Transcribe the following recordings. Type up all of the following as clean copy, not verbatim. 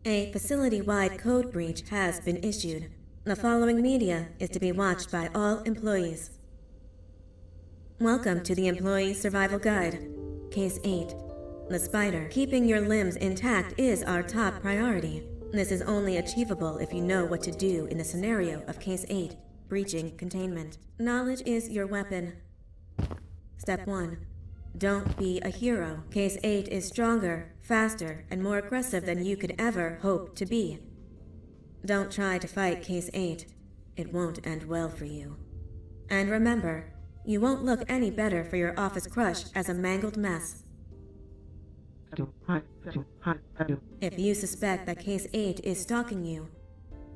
A facility-wide code breach has been issued. The following media is to be watched by all employees. Welcome to the Employee Survival Guide. Case 8. The spider. Keeping your limbs intact is our top priority. This is only achievable if you know what to do in the scenario of Case 8, breaching containment. Knowledge is your weapon. Step 1. Don't be a hero. Case 8 is stronger, faster, and more aggressive than you could ever hope to be. Don't try to fight Case 8. It won't end well for you. And remember, you won't look any better for your office crush as a mangled mess. If you suspect that Case 8 is stalking you,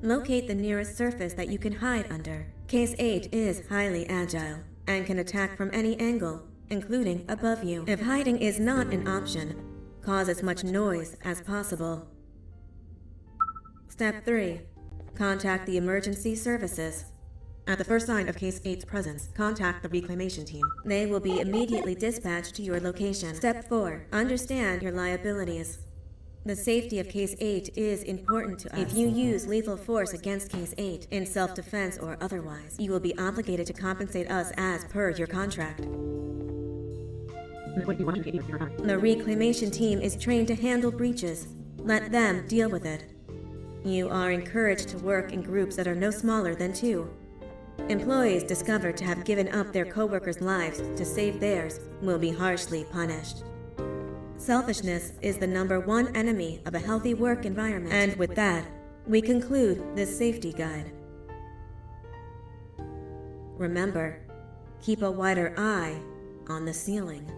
locate the nearest surface that you can hide under. Case 8 is highly agile and can attack from any angle, including above you. If hiding is not an option, cause as much noise as possible. Step 3. Contact the emergency services. At the first sign of Case 8's presence, contact the reclamation team. They will be immediately dispatched to your location. Step 4. Understand your liabilities. The safety of Case 8 is important to us. If you use lethal force against Case 8, in self-defense or otherwise, you will be obligated to compensate us as per your contract. The reclamation team is trained to handle breaches. Let them deal with it. You are encouraged to work in groups that are no smaller than 2. Employees discovered to have given up their co-workers' lives to save theirs will be harshly punished. Selfishness is the #1 enemy of a healthy work environment. And with that, we conclude this safety guide. Remember, keep a wider eye on the ceiling.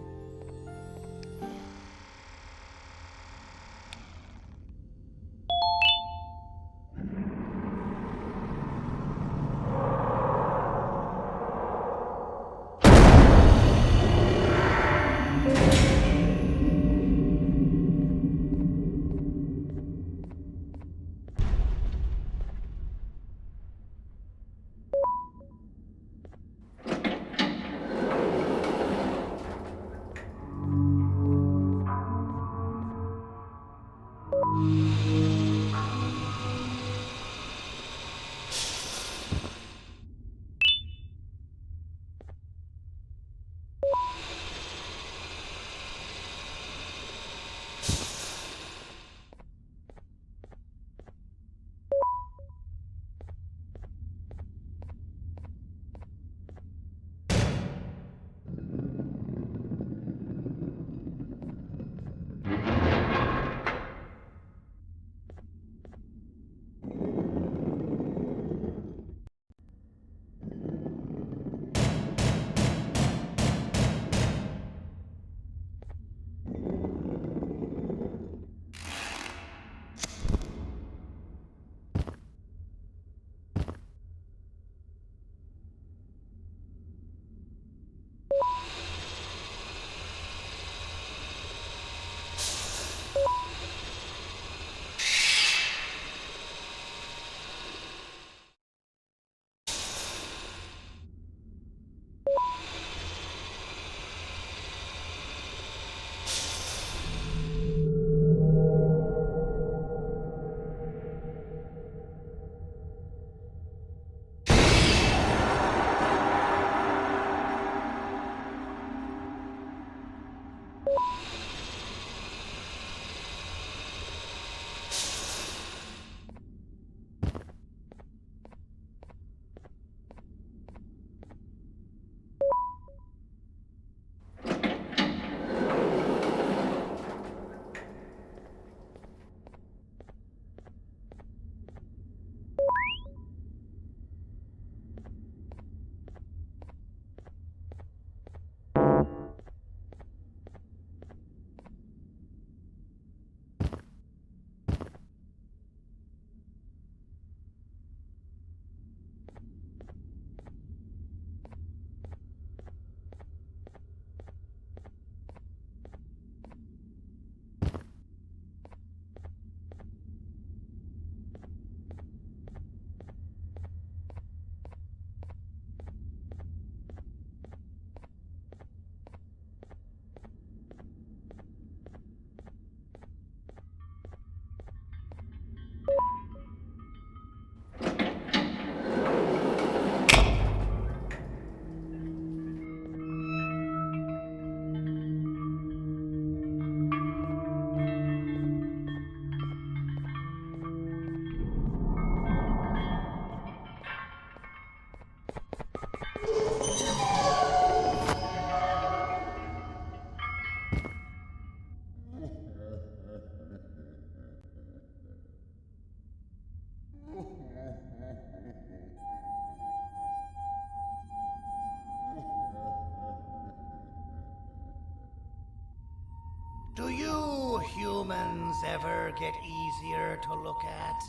Do you humans ever get easier to look at?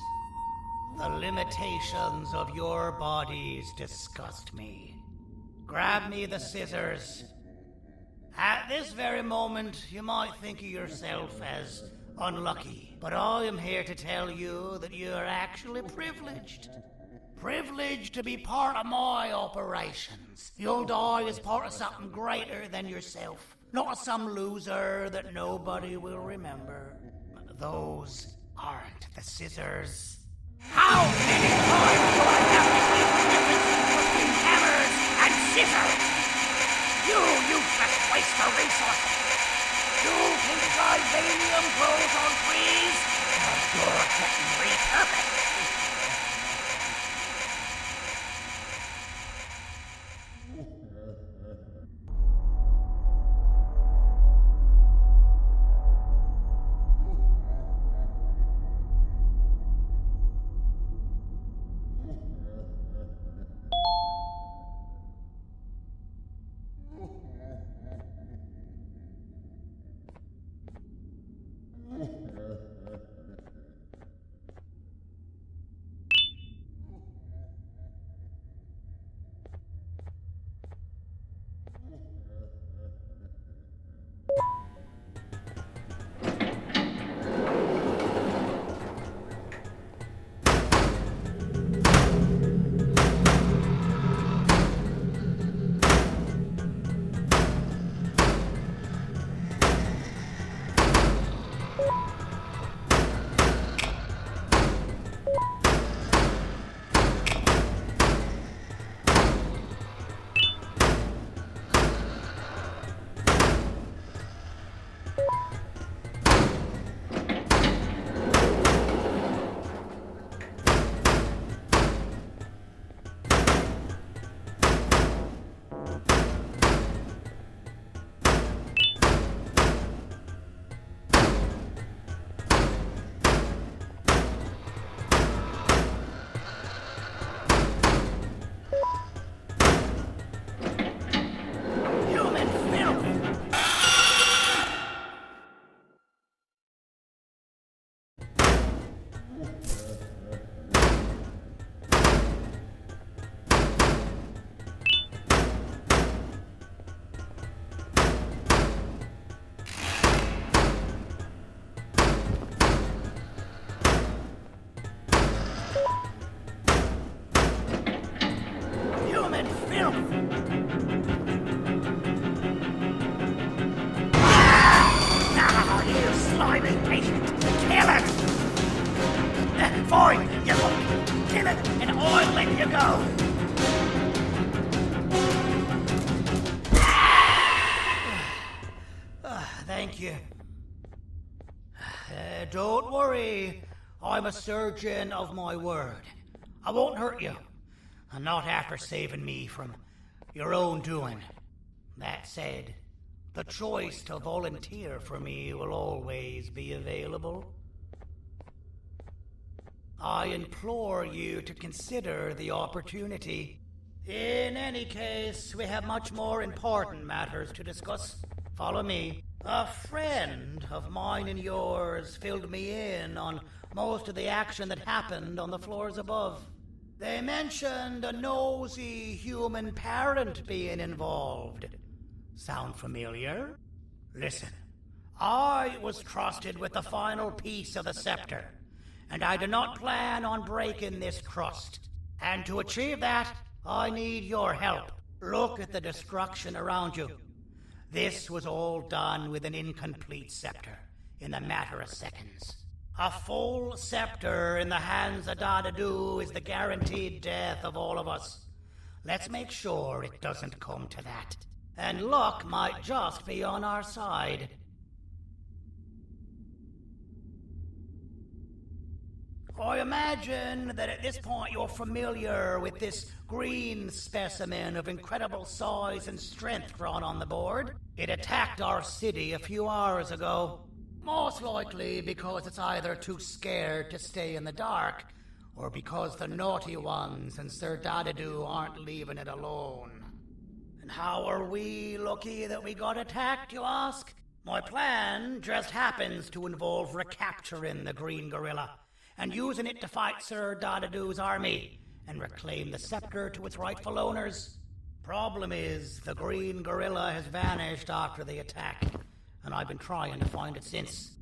The limitations of your bodies disgust me. Grab me the scissors. At this very moment, you might think of yourself as unlucky, but I am here to tell you that you are actually privileged. Privileged to be part of my operations. You'll die as part of something greater than yourself, not as some loser that nobody will remember. Those aren't the scissors. How many times do I have to keep the difference between hammers and scissors? You useless waste of resources! You think vibranium grows on trees? Well, you're getting repurposed! Fine, you look. Kill it, and I'll let you go. Thank you. Don't worry. I'm a surgeon of my word. I won't hurt you. And not after saving me from your own doing. That said, the choice to volunteer for me will always be available. I implore you to consider the opportunity. In any case, we have much more important matters to discuss. Follow me. A friend of mine and yours filled me in on most of the action that happened on the floors above. They mentioned a nosy human parent being involved. Sound familiar? Listen, I was trusted with the final piece of the scepter, and I do not plan on breaking this trust. And to achieve that, I need your help. Look at the destruction around you. This was all done with an incomplete scepter, in a matter of seconds. A full scepter in the hands of Dadadu is the guaranteed death of all of us. Let's make sure it doesn't come to that. And luck might just be on our side. I imagine that at this point you're familiar with this green specimen of incredible size and strength drawn on the board. It attacked our city a few hours ago. Most likely because it's either too scared to stay in the dark, or because the naughty ones and Sir Dadadu aren't leaving it alone. And how are we lucky that we got attacked, you ask? My plan just happens to involve recapturing the green gorilla and using it to fight Sir Dadadoo's army and reclaim the scepter to its rightful owners. Problem is, the green gorilla has vanished after the attack, and I've been trying to find it since.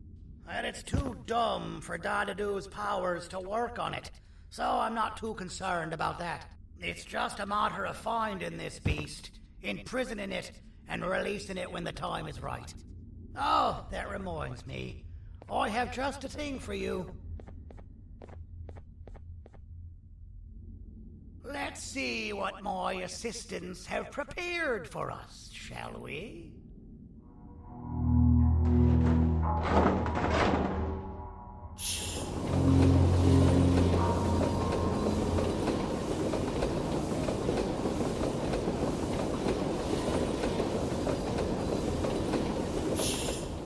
And it's too dumb for Dadadoo's powers to work on it, so I'm not too concerned about that. It's just a matter of finding this beast, imprisoning it, and releasing it when the time is right. Oh, that reminds me. I have just a thing for you. Let's see what my assistants have prepared for us, shall we?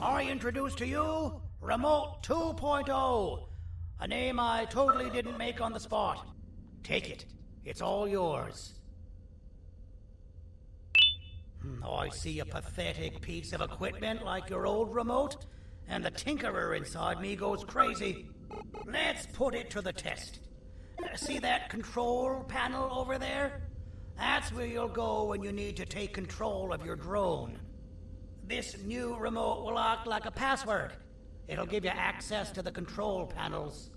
I introduce to you Remote 2.0, a name I totally didn't make on the spot. Take it. It's all yours. I see a pathetic piece of equipment like your old remote, and the tinkerer inside me goes crazy. Let's put it to the test. See that control panel over there? That's where you'll go when you need to take control of your drone. This new remote will act like a password. It'll give you access to the control panels.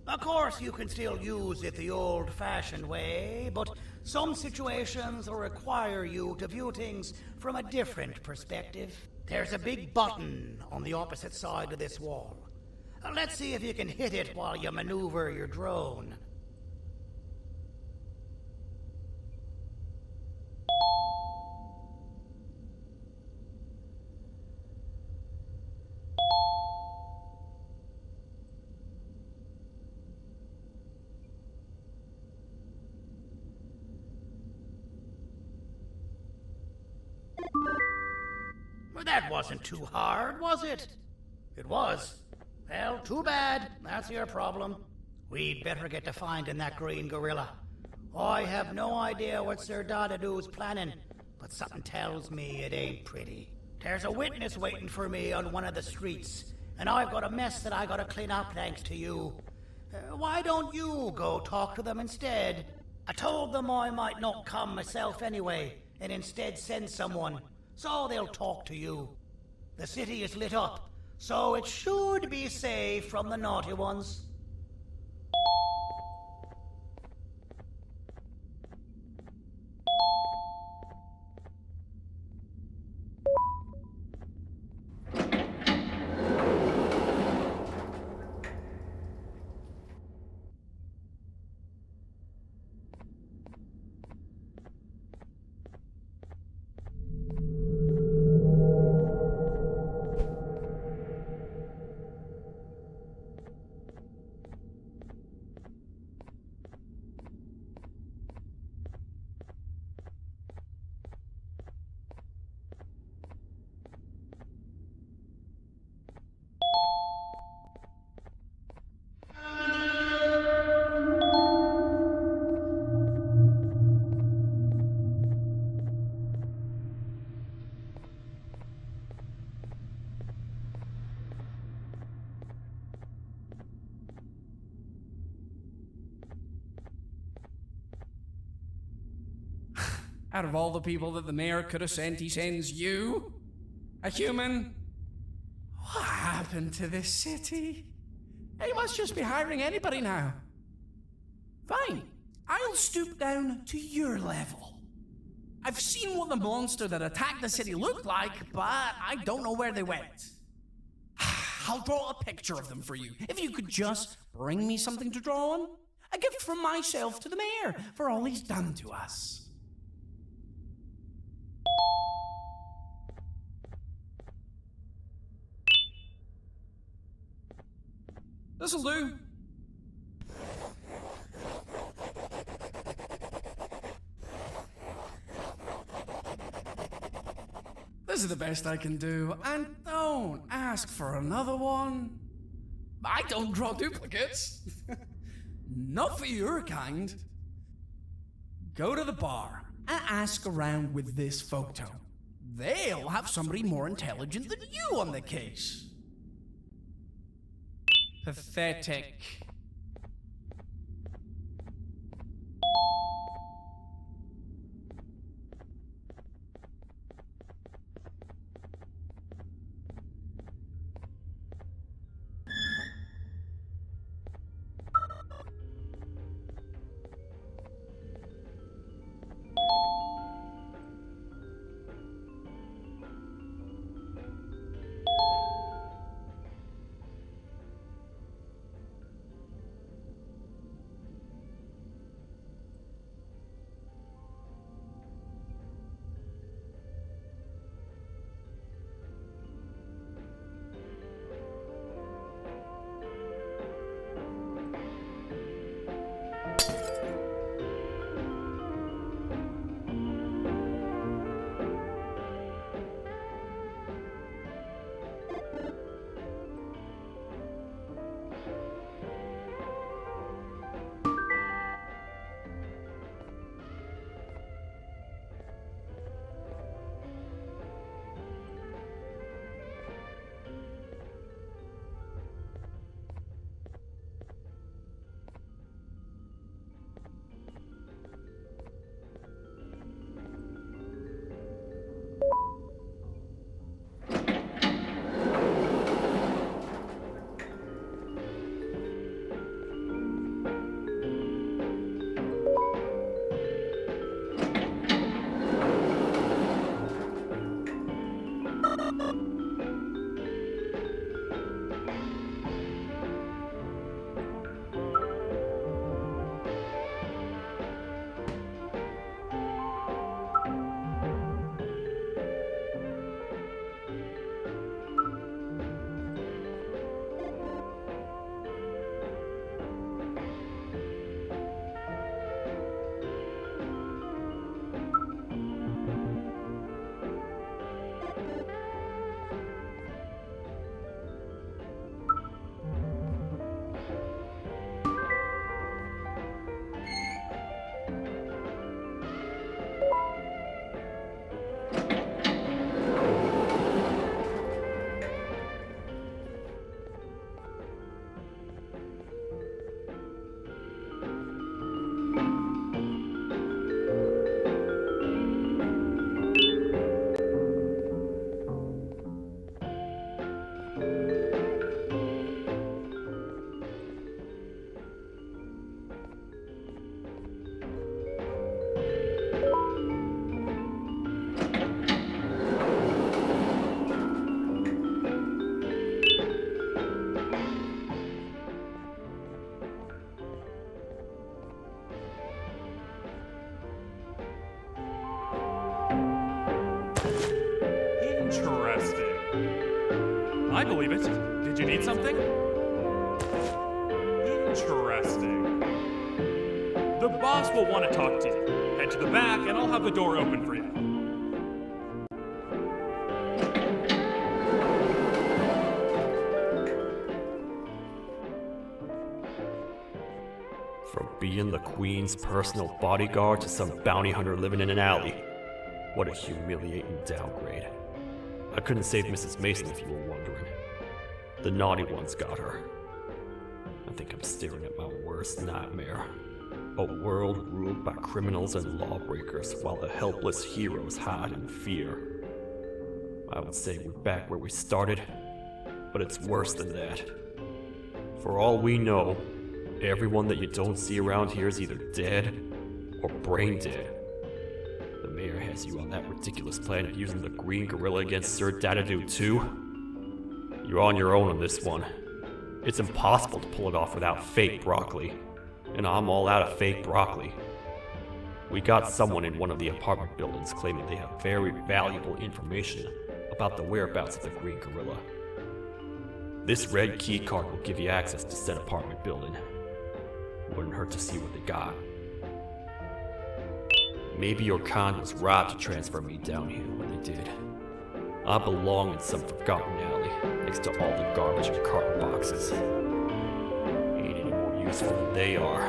Of course, you can still use it the old-fashioned way, but some situations will require you to view things from a different perspective. There's a big button on the opposite side of this wall. Let's see if you can hit it while you maneuver your drone. That wasn't too hard, was it? It was. Well, too bad. That's your problem. We'd better get to finding that green gorilla. I have no idea what Sir Dadadoo's planning, but something tells me it ain't pretty. There's a witness waiting for me on one of the streets, and I've got a mess that I gotta clean up thanks to you. Why don't you go talk to them instead? I told them I might not come myself anyway, and instead send someone, so they'll talk to you. The city is lit up, so it should be safe from the naughty ones. Out of all the people that the mayor could have sent, he sends you? A human? What happened to this city? He must just be hiring anybody now. Fine, I'll stoop down to your level. I've seen what the monster that attacked the city looked like, but I don't know where they went. I'll draw a picture of them for you, if you could just bring me something to draw on. A gift from myself to the mayor for all he's done to us. This'll do. This is the best I can do, and don't ask for another one. I don't draw duplicates. Not for your kind. Go to the bar and ask around with this photo. they'll have somebody more intelligent than you on the case. Pathetic. I believe it. Did you need something? Interesting. The boss will want to talk to you. Head to the back and I'll have the door open for you. From being the Queen's personal bodyguard to some bounty hunter living in an alley. What a humiliating downgrade. I couldn't save Mrs. Mason if you were wondering. The naughty ones got her. I think I'm staring at my worst nightmare. A world ruled by criminals and lawbreakers while the helpless heroes hide in fear. I would say we're back where we started, but it's worse than that. For all we know, everyone that you don't see around here is either dead or brain dead. The mayor has you on that ridiculous planet using the green gorilla against Sir Dadadoo too. You're on your own on this one. It's impossible to pull it off without fake broccoli. And I'm all out of fake broccoli. We got someone in one of the apartment buildings claiming they have very valuable information about the whereabouts of the green gorilla. This red key card will give you access to said apartment building. Wouldn't hurt to see what they got. Maybe your kind was right to transfer me down here when they did. I belong in some forgotten alley next to all the garbage and carton boxes. Ain't any more useful than they are.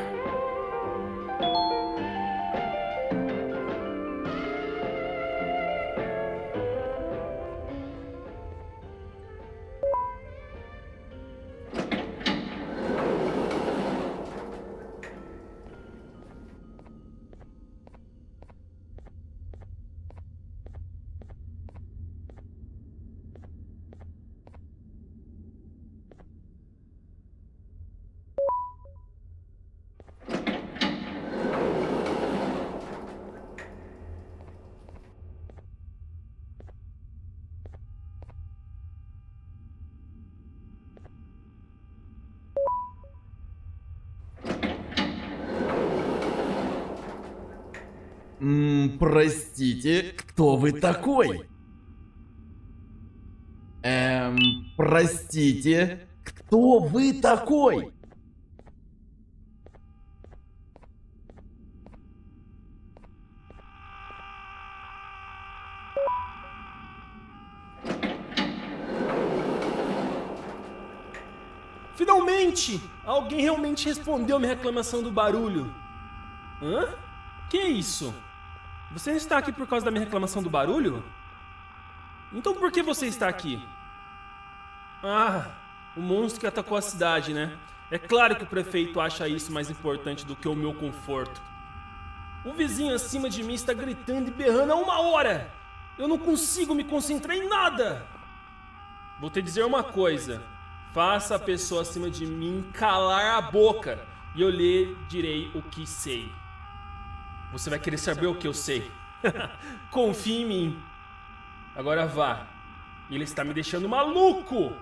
Простите, кто вы такой? Простите, кто вы такой? Finalmente! Alguém realmente respondeu minha reclamação do barulho. Hã? Que é isso? Você não está aqui por causa da minha reclamação do barulho? Então por que você está aqui? Ah, o monstro que atacou a cidade, né? É claro que o prefeito acha isso mais importante do que o meu conforto. O vizinho acima de mim está gritando e berrando há 1 hora! Eu não consigo me concentrar em nada! Vou te dizer uma coisa. Faça a pessoa acima de mim calar a boca e eu lhe direi o que sei. Você vai querer saber o que eu sei. Confie em mim. Agora vá. Ele está me deixando maluco!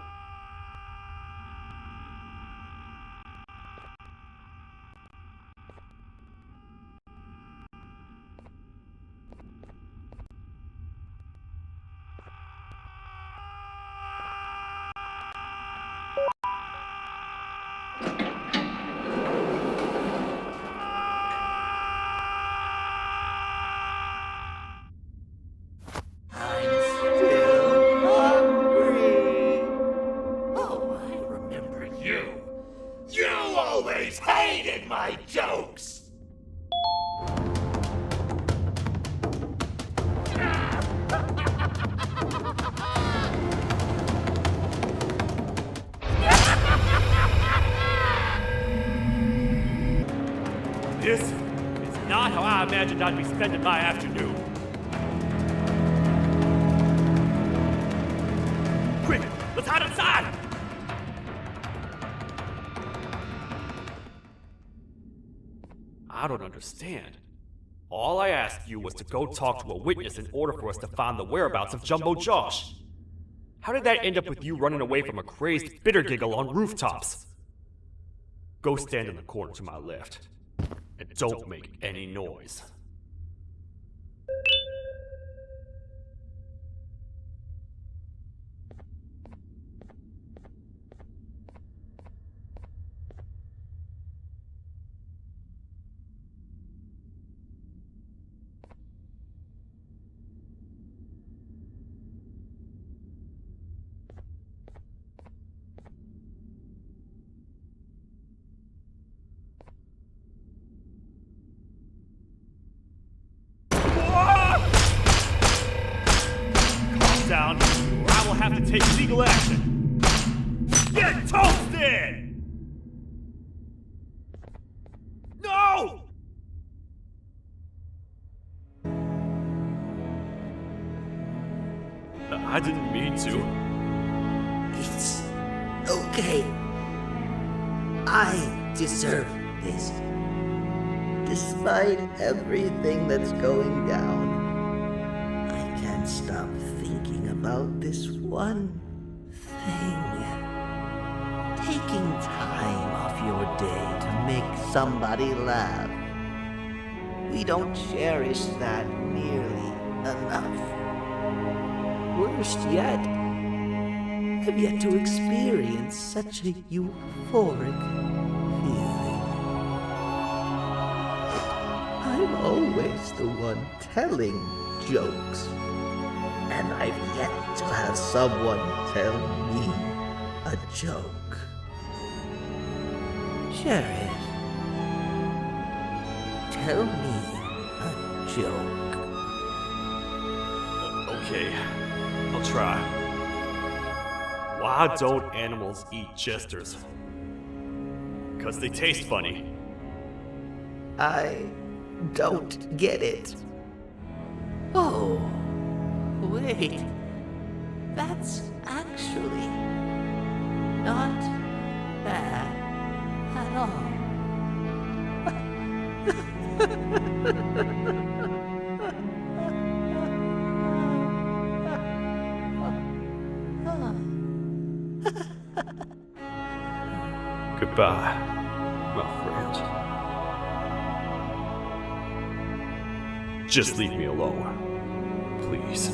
This is not how I imagined I'd be spending my afternoon. Quick, let's hide inside! I don't understand. All I asked you was to go talk to a witness in order for us to find the whereabouts of Jumbo Josh. How did that end up with you running away from a crazed bitter giggle on rooftops? Go stand in the corner to my left. And don't make any noise. Down, or I will have to take legal action. Get toasted! No! I didn't mean to. It's okay. I deserve this. Despite everything that's going down, I can't stop thinking about this one thing. Taking time off your day to make somebody laugh. We don't cherish that nearly enough. Worst yet, I've yet to experience such a euphoric feeling. I'm always the one telling jokes, and I've yet to have someone tell me a joke. Jared, tell me a joke. Okay, I'll try. Why don't animals eat jesters? 'Cause they taste funny. I don't get it. Oh, wait. That's actually not bad at all. Goodbye, my friend. Just leave me alone. Please.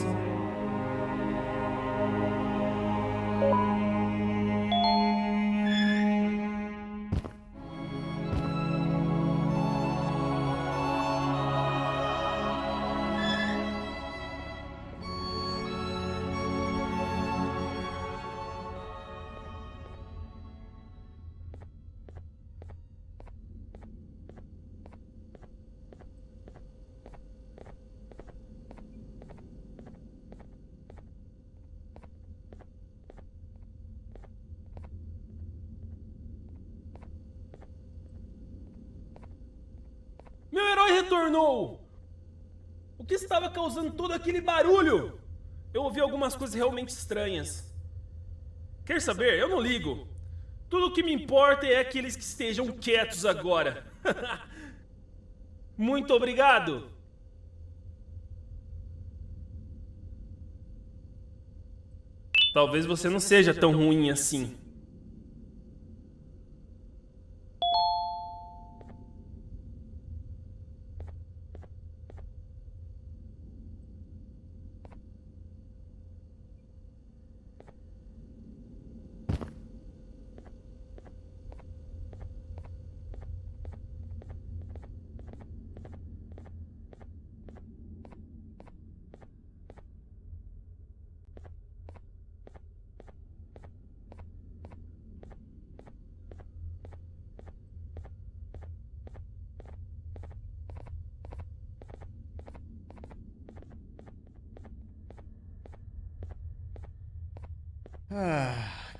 Meu herói retornou! O que estava causando todo aquele barulho? Eu ouvi algumas coisas realmente estranhas. Quer saber? Eu não ligo. Tudo o que me importa é aqueles que estejam quietos agora. Muito obrigado! Talvez você não seja tão ruim assim.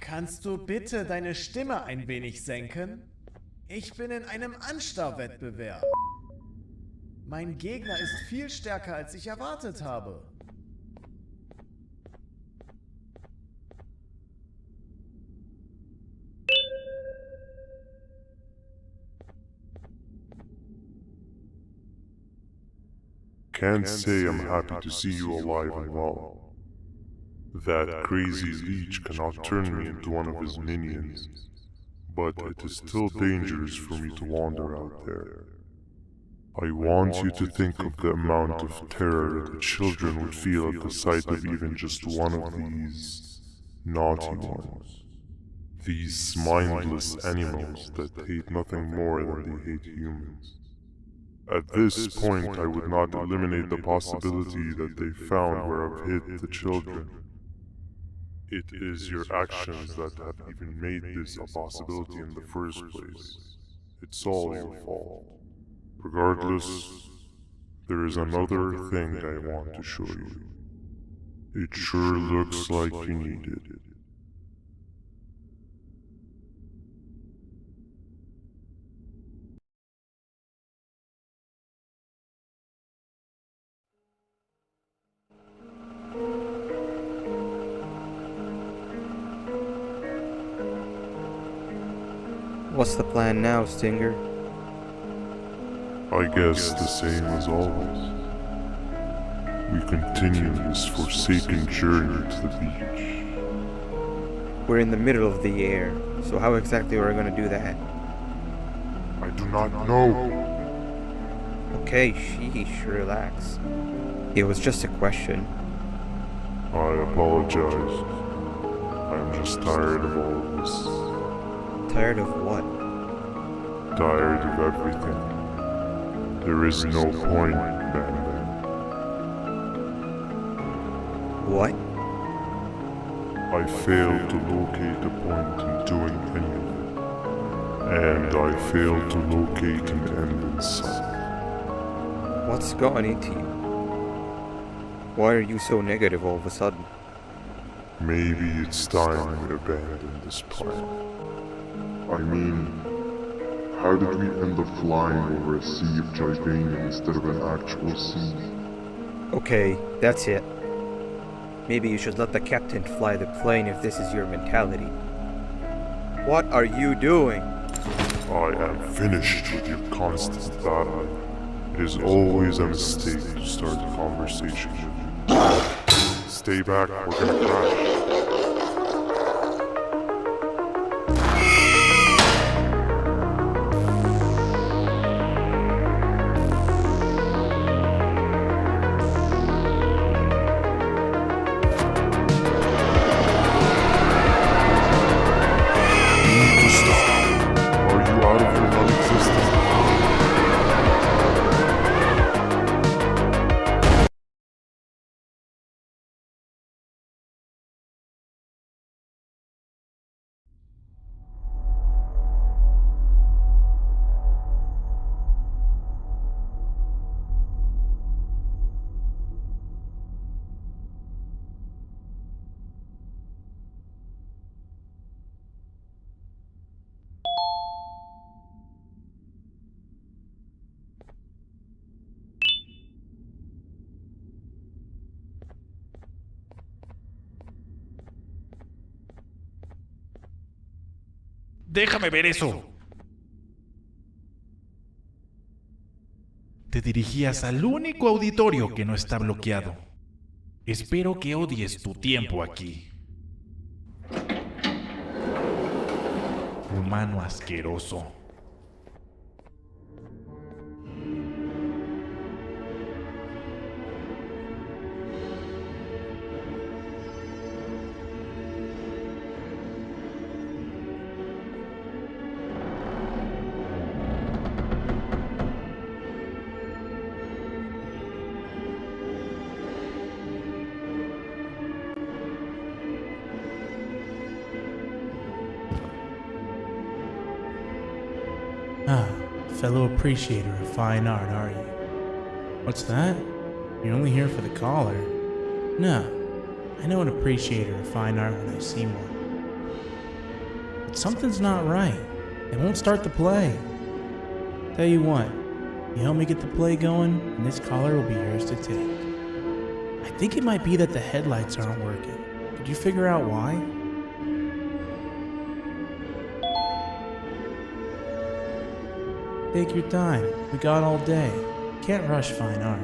Kannst du bitte deine Stimme ein wenig senken? Ich bin in einem Anstarrwettbewerb. Mein Gegner ist viel stärker, als ich erwartet habe. Can't say I'm happy to see you alive and well. That crazy leech cannot turn me into one of his minions, but it is still dangerous for me to wander out there. I want you to think of the amount of terror that children would feel at the sight of even just one of these naughty ones. These mindless animals that hate nothing more than they hate humans. At this point, I would not eliminate the possibility that they found where I've hid the children. It is your actions that have even made this a possibility in the first place. It's all your fault. Regardless, there is another thing I want to show you. It sure looks like you need it. What's the plan now, Stinger? I guess the same as always. We continue this forsaken journey to the beach. We're in the middle of the air, so how exactly are we gonna do that? I do not know. Okay, sheesh, relax. It was just a question. I apologize. I'm just tired of all of this. Tired of what? Tired of everything. There is no point, banban. What? I failed to locate a point in doing any of it. And I failed to locate an end in sight. What's gotten into you? Why are you so negative all of a sudden? Maybe it's time we abandon this plan. I mean, how did we end up flying over a sea of Gigania instead of an actual sea? Okay, that's it. Maybe you should let the captain fly the plane if this is your mentality. What are you doing? I am finished with your constant battle. It is always a mistake to start a conversation with you. Stay back, we're gonna crash. Déjame ver eso. Te dirigías al único auditorio que no está bloqueado. Espero que odies tu tiempo aquí. Humano asqueroso. Ah, fellow appreciator of fine art, are you? What's that? You're only here for the collar? No, I know an appreciator of fine art when I see one. But something's not right. They won't start the play. Tell you what, you help me get the play going, and this collar will be yours to take. I think it might be that the headlights aren't working. Could you figure out why? Take your time. We got all day. Can't rush fine art.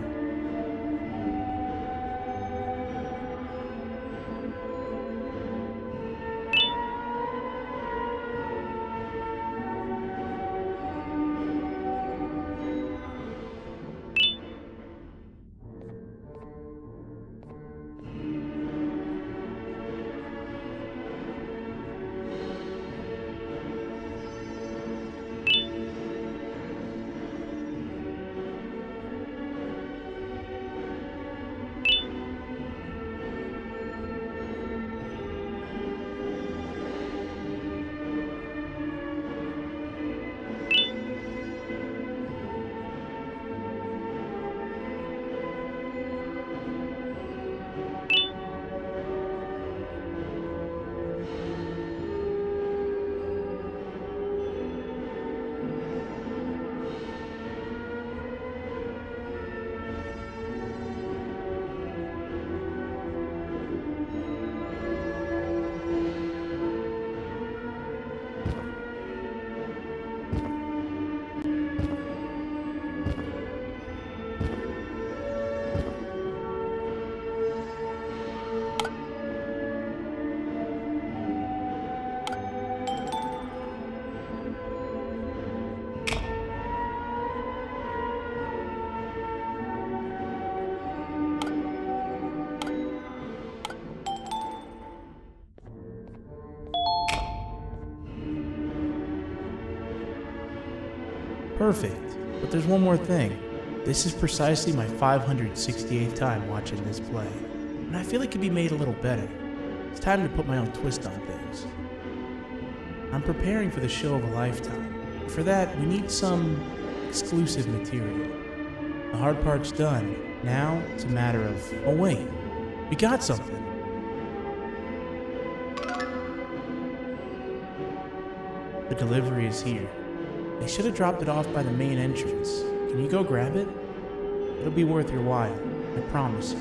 Perfect. But there's one more thing. This is precisely my 568th time watching this play, and I feel it could be made a little better. It's time to put my own twist on things. I'm preparing for the show of a lifetime. For that, we need some exclusive material. The hard part's done. Now, it's a matter of, oh wait, we got something. The delivery is here. They should have dropped it off by the main entrance. Can you go grab it? It'll be worth your while, I promise you.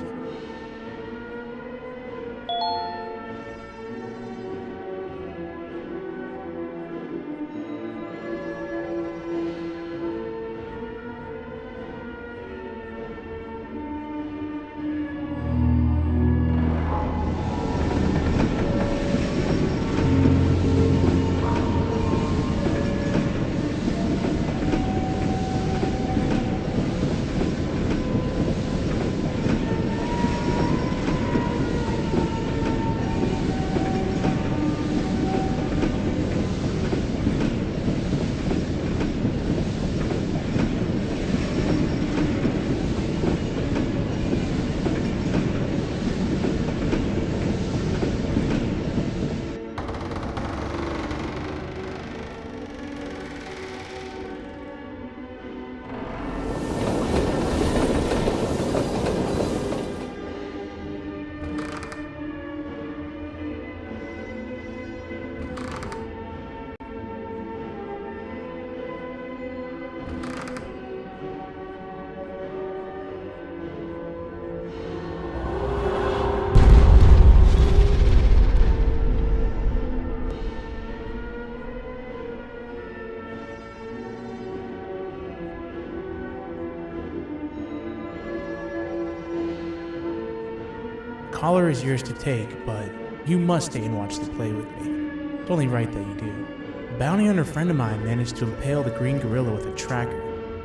The collar is yours to take, but you must stay and watch the play with me. It's only right that you do. A bounty hunter friend of mine managed to impale the green gorilla with a tracker.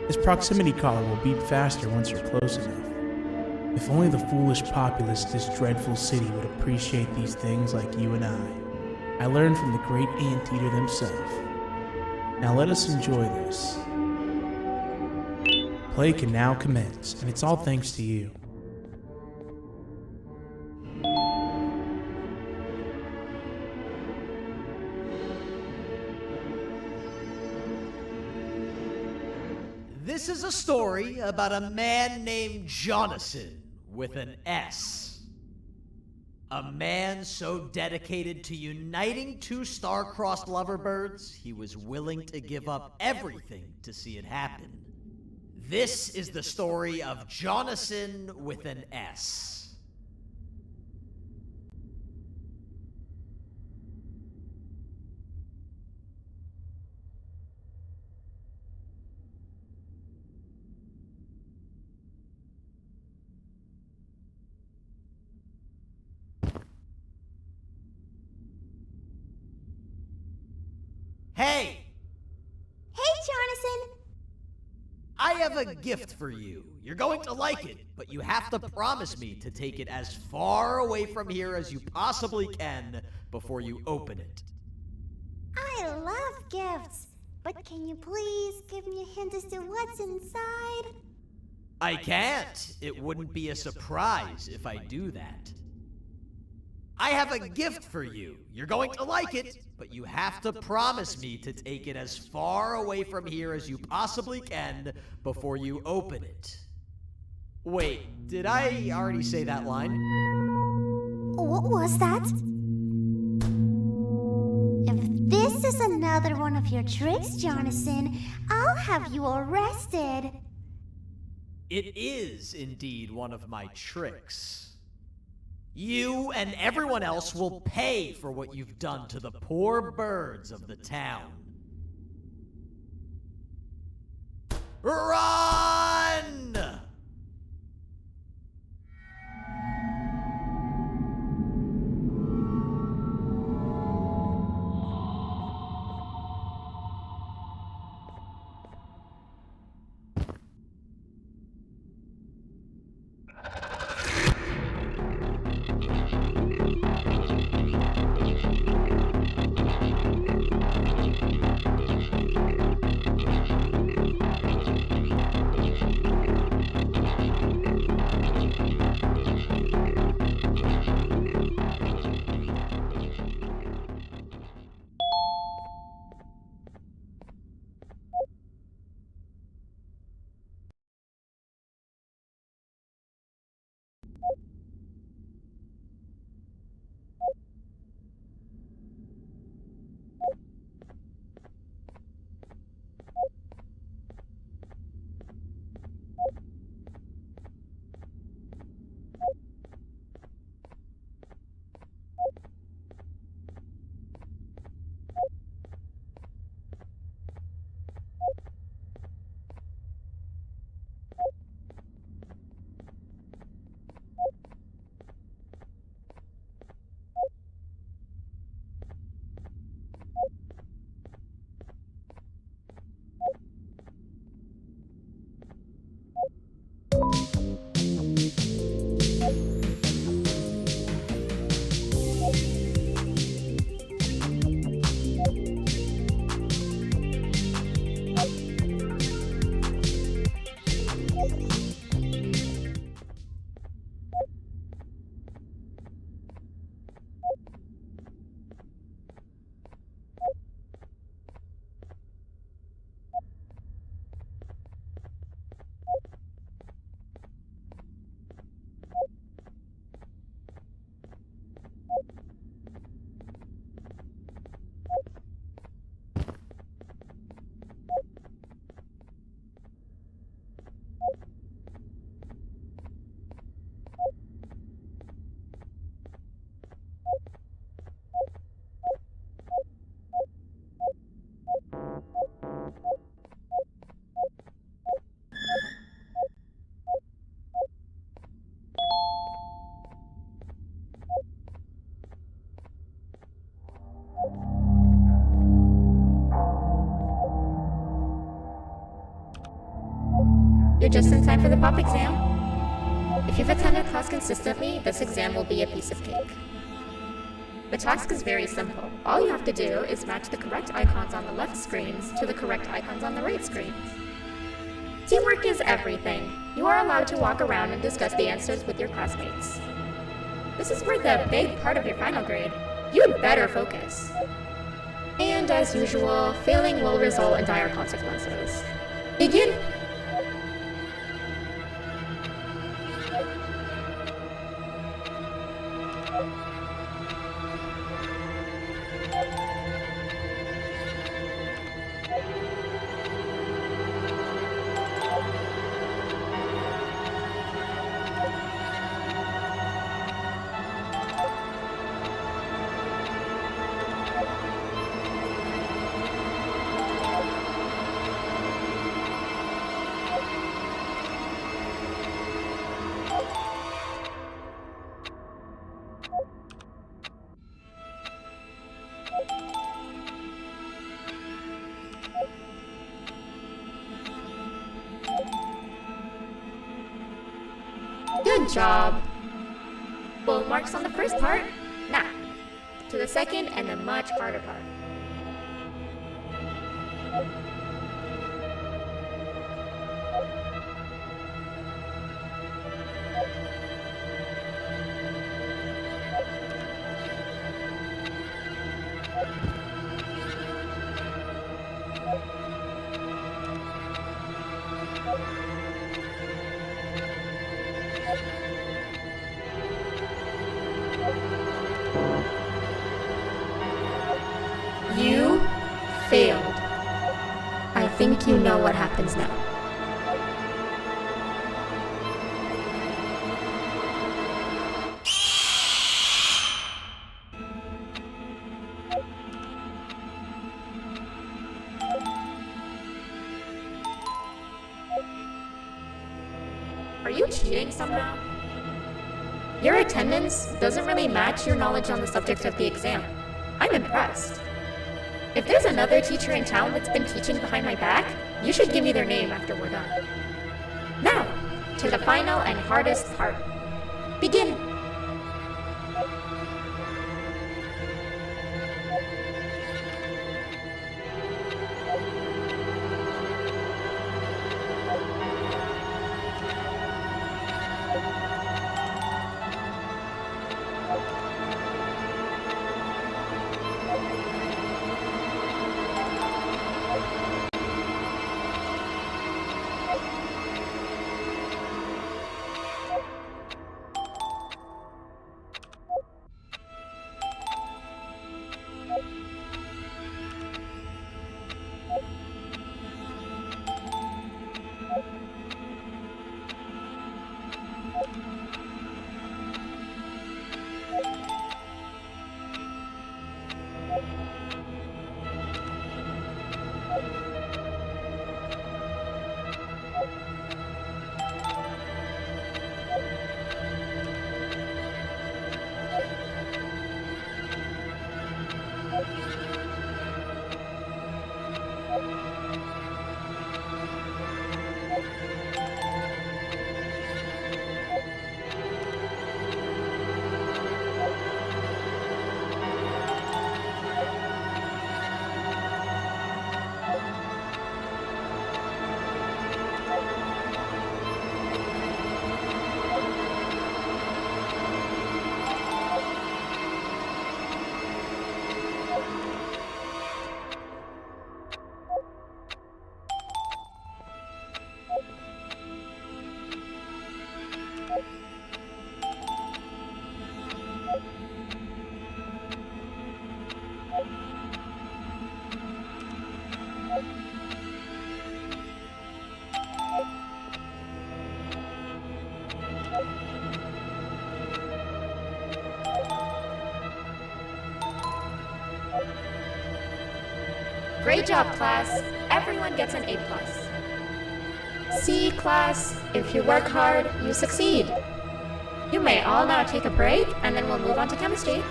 This proximity collar will beep faster once you're close enough. If only the foolish populace of this dreadful city would appreciate these things like you and I learned from the great anteater himself. Now let us enjoy this. Play can now commence, and it's all thanks to you. This is a story about a man named Jonathan with an S. A man so dedicated to uniting two star-crossed loverbirds, he was willing to give up everything to see it happen. This is the story of Jonathan with an S. Hey! Hey, Jonathan! I have a gift for you. You're going to like it, but you have to promise me to take it as far away from here as you possibly can before you open it. I love gifts, but can you please give me a hint as to what's inside? I can't. It wouldn't be a surprise if I do that. I have a gift for you. You're going to like it, but you have to promise me to take it as far away from here as you possibly can before you open it. Wait, did I already say that line? What was that? If this is another one of your tricks, Jonathan, I'll have you arrested. It is indeed one of my tricks. You and everyone else will pay for what you've done to the poor birds of the town. Run! just in time for the pop exam. If you've attended class consistently, this exam will be a piece of cake. The task is very simple. All you have to do is match the correct icons on the left screens to the correct icons on the right screens. Teamwork is everything. You are allowed to walk around and discuss the answers with your classmates. This is where the big part of your final grade. You'd better focus. And as usual, failing will result in dire consequences. Begin! Good job! Full marks on the first part. Now, to the second and the much harder part. You failed. I think you know what happens now. Are you cheating somehow? Your attendance doesn't really match your knowledge on the subject of the exam. I'm impressed. If there's another teacher in town that's been teaching behind my back, you should give me their name after we're done. Now, to the final and hardest part. Begin! Great job, class. Everyone gets an A+. See, class, if you work hard, you succeed. You may all now take a break, and then we'll move on to chemistry.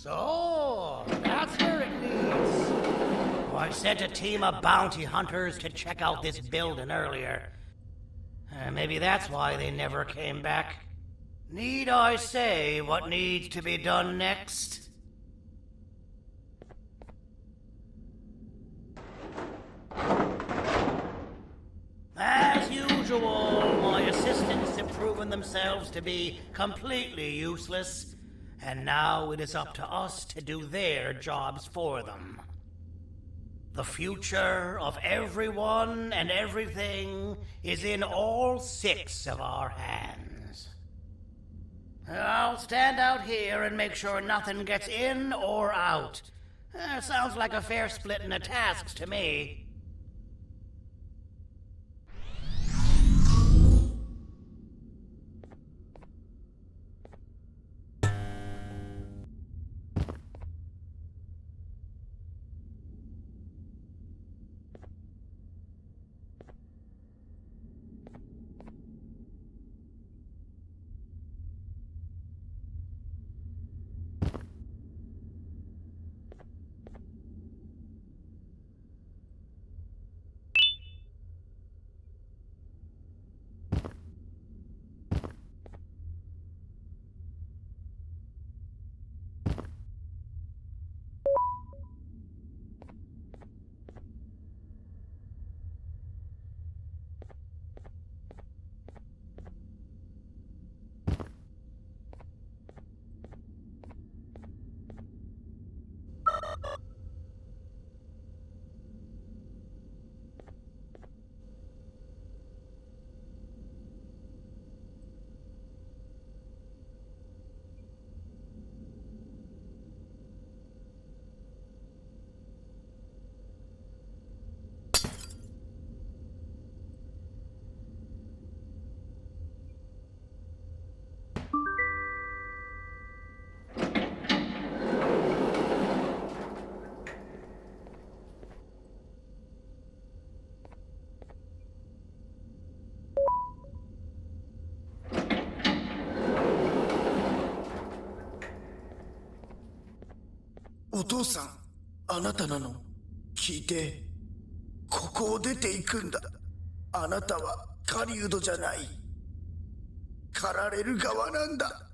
So, that's where it leads. I sent a team of bounty hunters to check out this building earlier. Maybe that's why they never came back. Need I say what needs to be done next? As usual, my assistants have proven themselves to be completely useless, and now it is up to us to do their jobs for them. The future of everyone and everything is in all 6 of our hands. I'll stand out here and make sure nothing gets in or out. Sounds like a fair splitting of tasks to me.お父さん、あなたなの？聞いて、ここを出ていくんだ。あなたは狩人じゃない。狩られる側なんだ。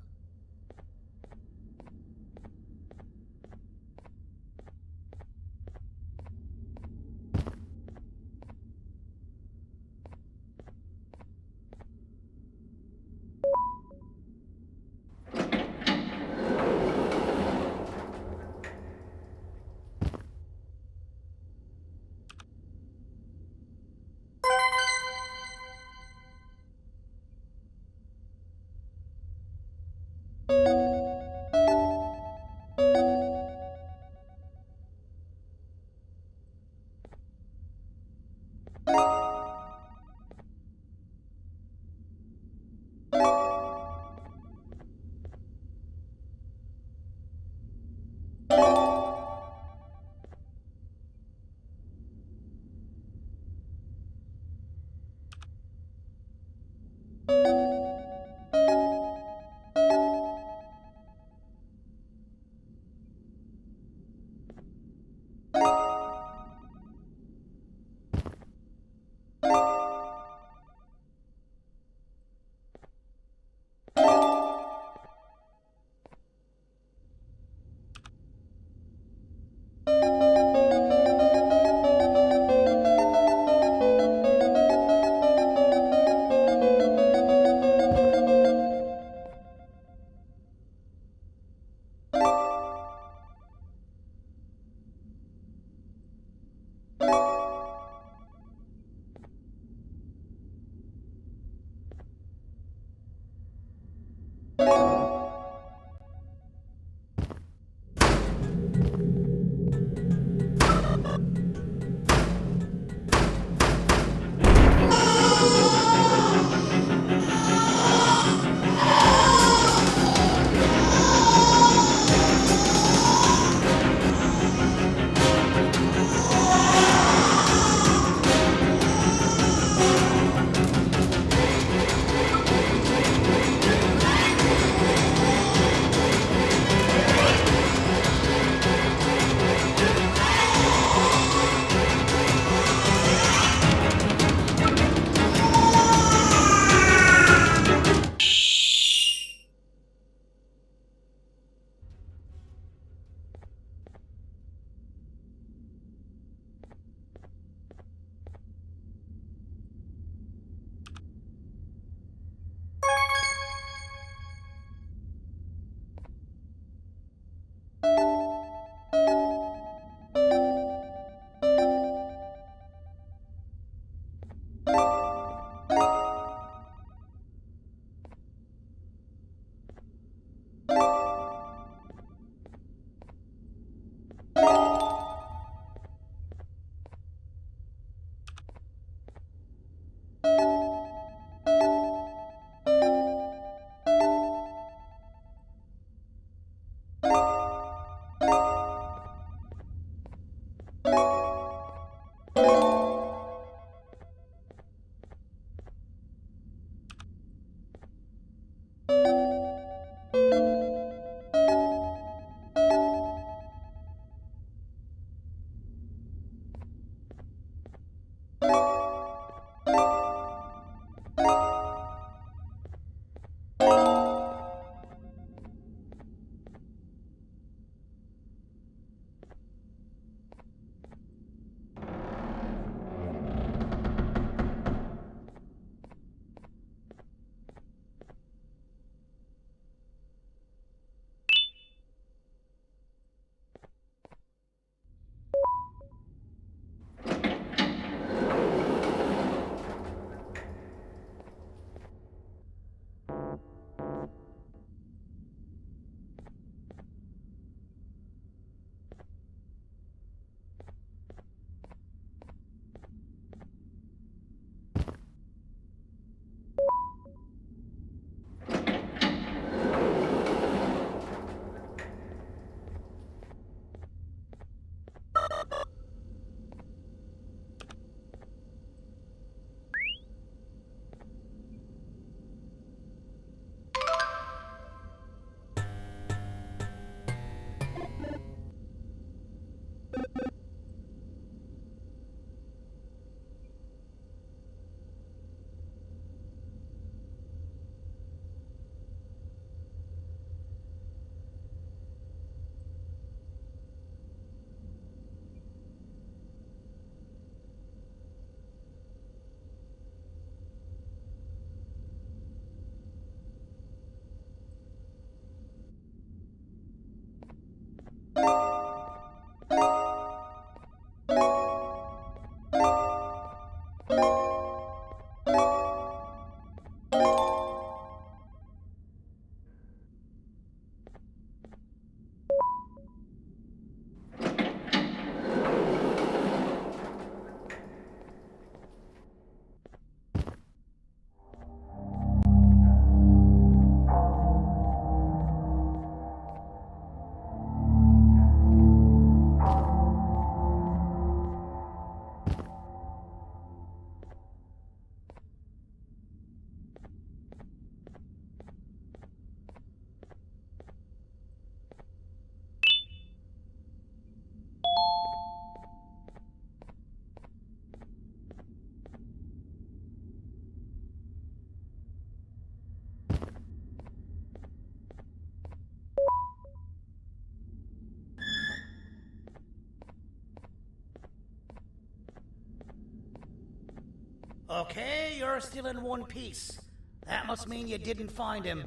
Okay, you're still in one piece. That must mean you didn't find him.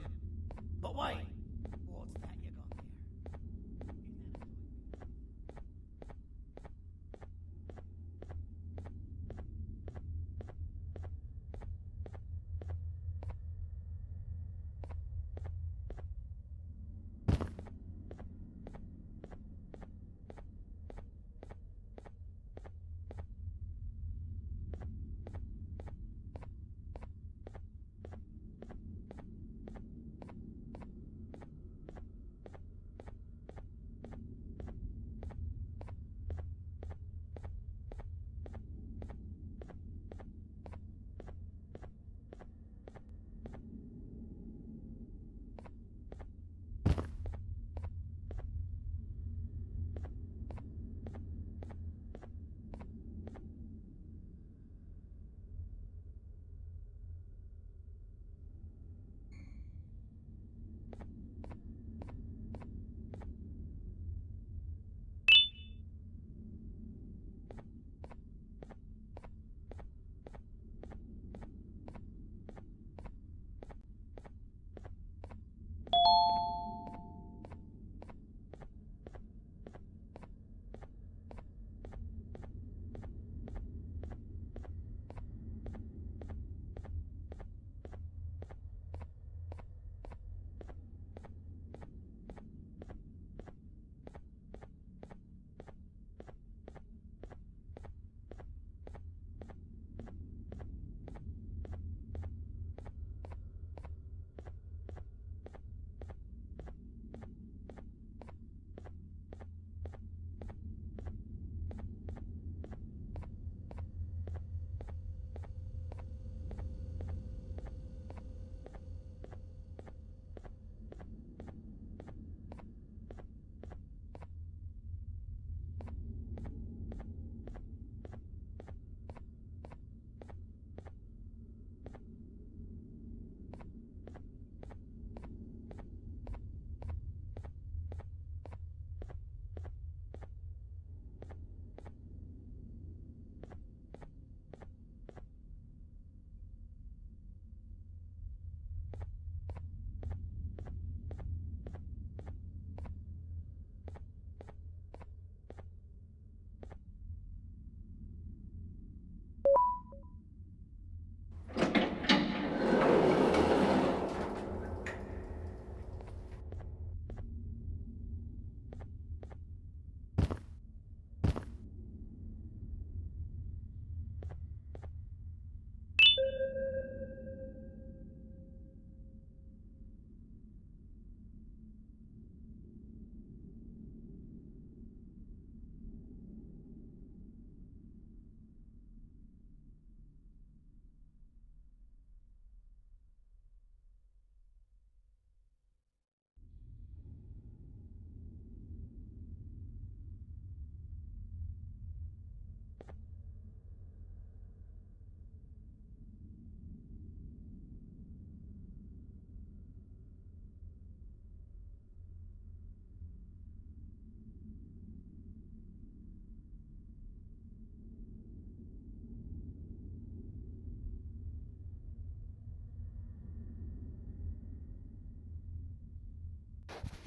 But wait, what's that you got there?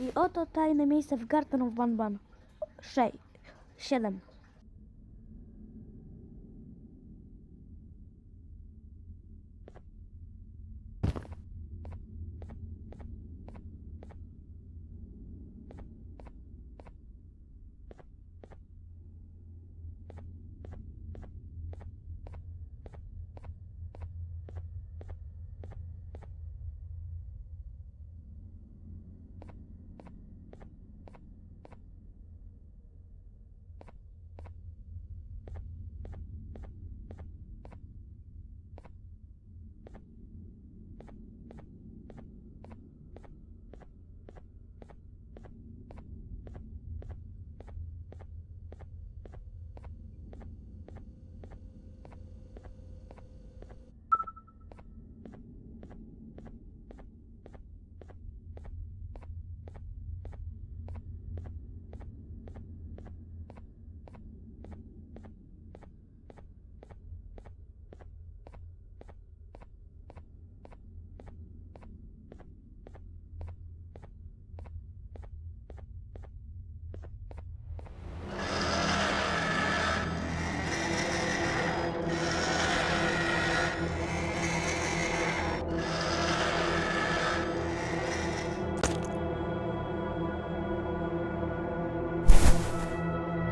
I oto tajne miejsce w Garden of Banban. 6, 7.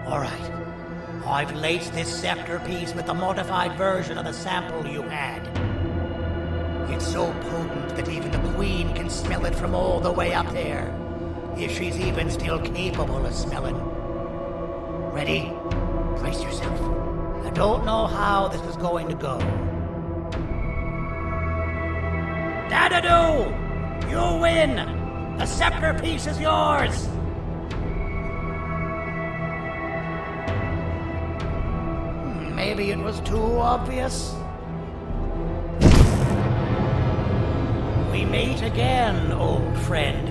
Alright. I've laced this scepter piece with the modified version of the sample you had. It's so potent that even the Queen can smell it from all the way up there. If she's even still capable of smelling. Ready? Brace yourself. I don't know how this is going to go. Dadadoo! You win! The scepter piece is yours! Maybe it was too obvious. We meet again, old friend.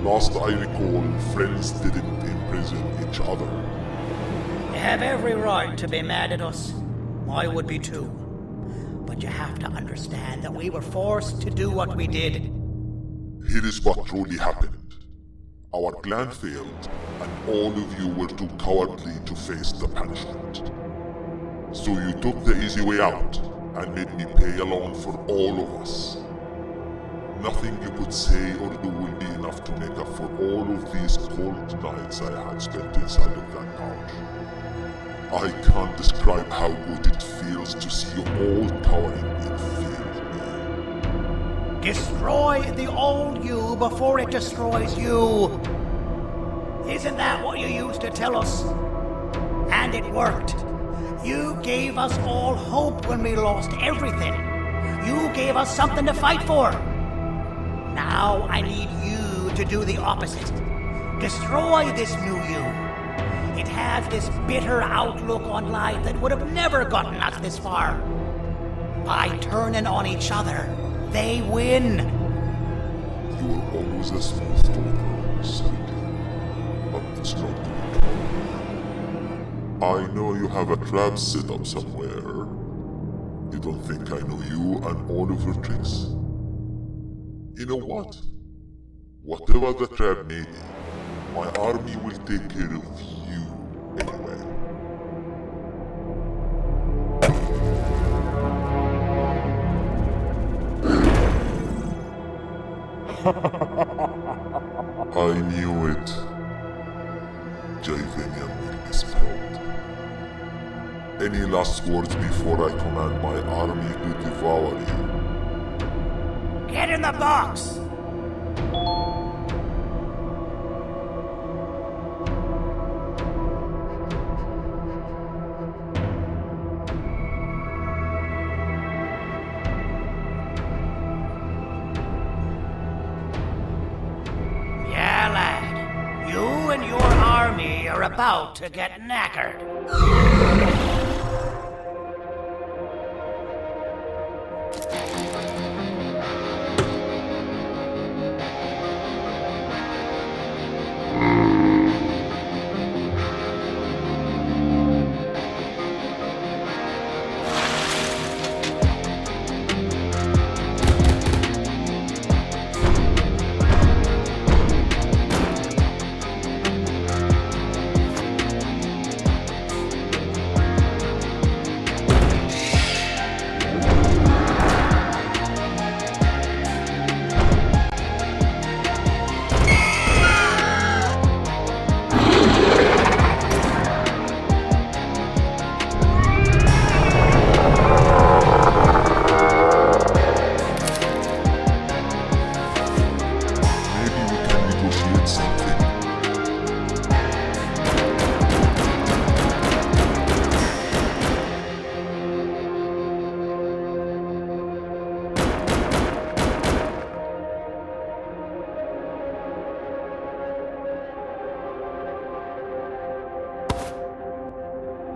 Last I recall, friends didn't imprison each other. You have every right to be mad at us. I would be too. But you have to understand that we were forced to do what we did. Here is what truly happened. Our plan failed, and all of you were too cowardly to face the punishment. So you took the easy way out, and made me pay along for all of us. Nothing you could say or do will be enough to make up for all of these cold nights I had spent inside of that pouch. I can't describe how good it feels to see you all cowering in fear of me. Destroy the old you before it destroys you. Isn't that what you used to tell us? And it worked. You gave us all hope when we lost everything. You gave us something to fight for. Now I need you to do the opposite. Destroy this new you. It has this bitter outlook on life that would have never gotten us this far. By turning on each other, they win. You were always a smooth talker, Sandy. But it's not good. I know you have a trap set up somewhere. You don't think I know you and all of your tricks? You know what? Whatever the trap may be, my army will take care of you anyway. I knew it. Javanian will be spelled. Any last words before I command my army to devour you? Get in the box! Yeah, lad. You and your army are about to get knackered.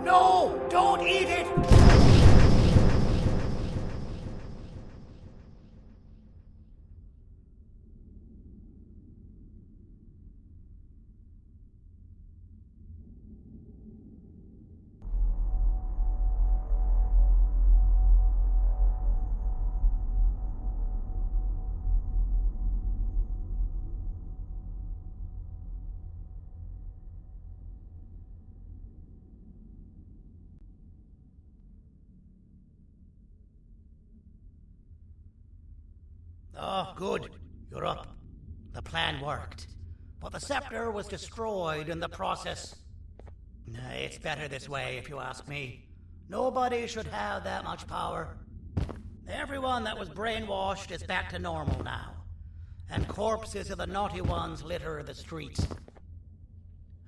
No! Don't eat it! Oh, good. You're up. The plan worked. But the scepter was destroyed in the process. It's better this way, if you ask me. Nobody should have that much power. Everyone that was brainwashed is back to normal now. And corpses of the naughty ones litter the streets.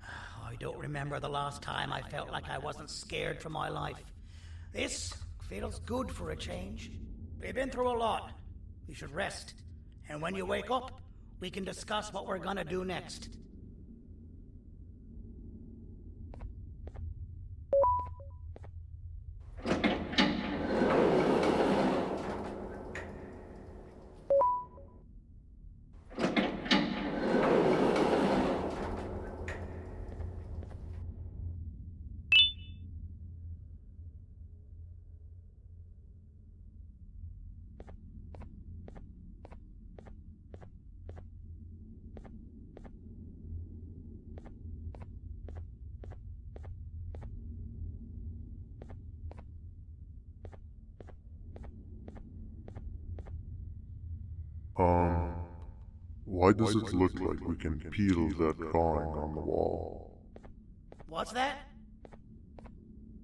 I don't remember the last time I felt like I wasn't scared for my life. This feels good for a change. We've been through a lot. You should rest. And when you wake up, we can discuss what we're gonna do next. Why does it look like we can peel that drawing on the wall? What's that?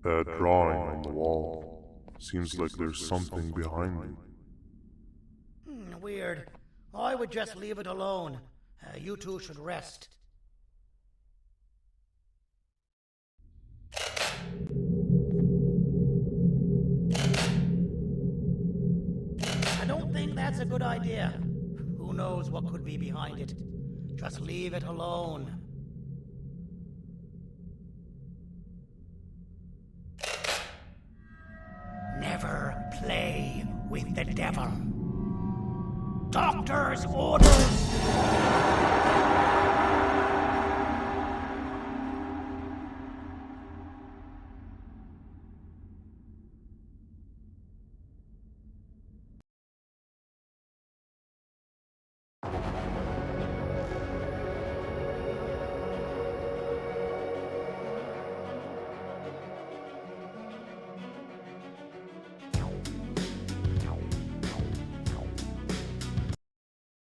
That drawing on the wall. Seems like there's something behind it. Weird. I would just leave it alone. You two should rest. I don't think that's a good idea. Who knows what could be behind it? Just leave it alone. Never play with the devil. Doctor's orders!